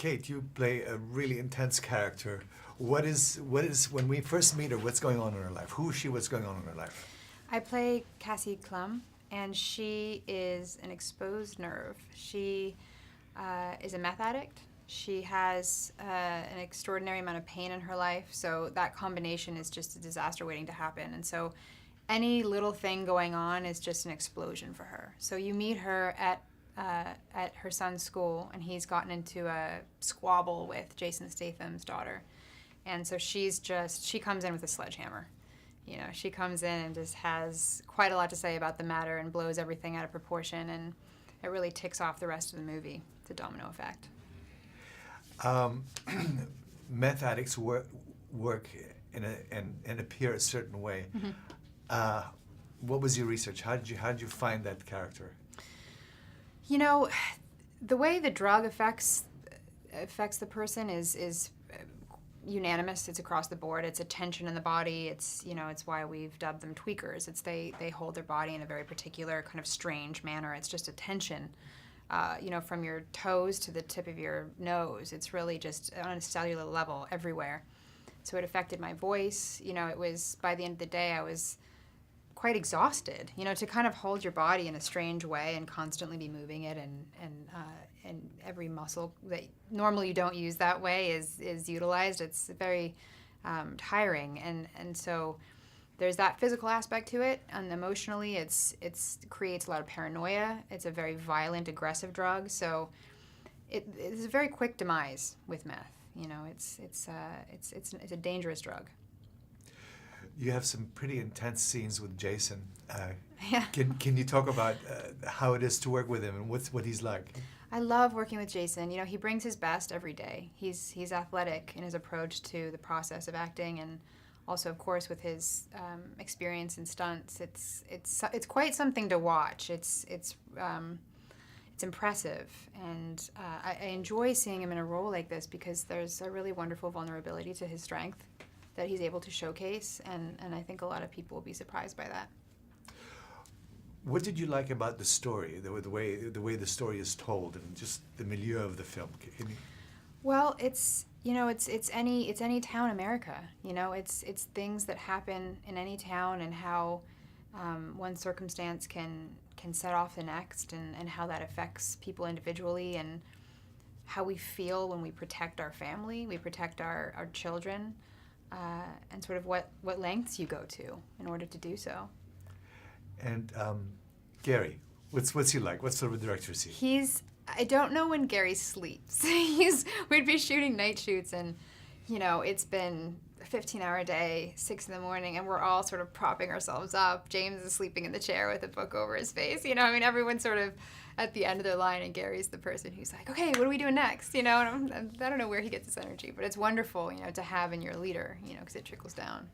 Kate, you play a really intense character. What is when we first meet her? What's going on in her life? Who is she? What's going on in her life? I play Cassie Klum, and she is an exposed nerve. She is a meth addict. She has an extraordinary amount of pain in her life, so that combination is just a disaster waiting to happen. And so any little thing going on is just an explosion for her. So you meet her at her son's school, and he's gotten into a squabble with Jason Statham's daughter. And so she comes in with a sledgehammer. You know, she comes in and just has quite a lot to say about the matter and blows everything out of proportion, and it really ticks off the rest of the movie. It's a domino effect. Meth addicts work and appear a certain way. Mm-hmm. What was your research? How did you find that character? You know, the way the drug affects the person is unanimous. It's across the board. It's a tension in the body. It's why we've dubbed them tweakers. It's they hold their body in a very particular kind of strange manner. It's just a tension, from your toes to the tip of your nose. It's really just on a cellular level everywhere. So it affected my voice. You know, it was, by the end of the day, I was quite exhausted, to kind of hold your body in a strange way and constantly be moving it, and every muscle that normally you don't use that way is utilized. It's very tiring, and so there's that physical aspect to it, and emotionally it creates a lot of paranoia. It's a very violent, aggressive drug, so it's a very quick demise with meth. It's a dangerous drug. You have some pretty intense scenes with Jason. Yeah. Can you talk about how it is to work with him and what he's like? I love working with Jason. He brings his best every day. He's athletic in his approach to the process of acting, and also, of course, with his experience in stunts. It's quite something to watch. It's impressive, and I enjoy seeing him in a role like this because there's a really wonderful vulnerability to his strength that he's able to showcase, and I think a lot of people will be surprised by that. What did you like about the story, the way the story is told, and just the milieu of the film? Well, it's any town America. It's things that happen in any town, and how one circumstance can set off the next, and how that affects people individually, and how we feel when we protect our family, we protect our children. And sort of what lengths you go to in order to do so. And Gary, what's he like? What sort of a director is he? I don't know when Gary sleeps. We'd be shooting night shoots, and it's been a 15-hour day, 6 in the morning, and we're all sort of propping ourselves up. James is sleeping in the chair with a book over his face. Everyone's sort of at the end of their line, and Gary's the person who's like, okay, what are we doing next? And I don't know where he gets this energy, but it's wonderful, to have in your leader, because it trickles down.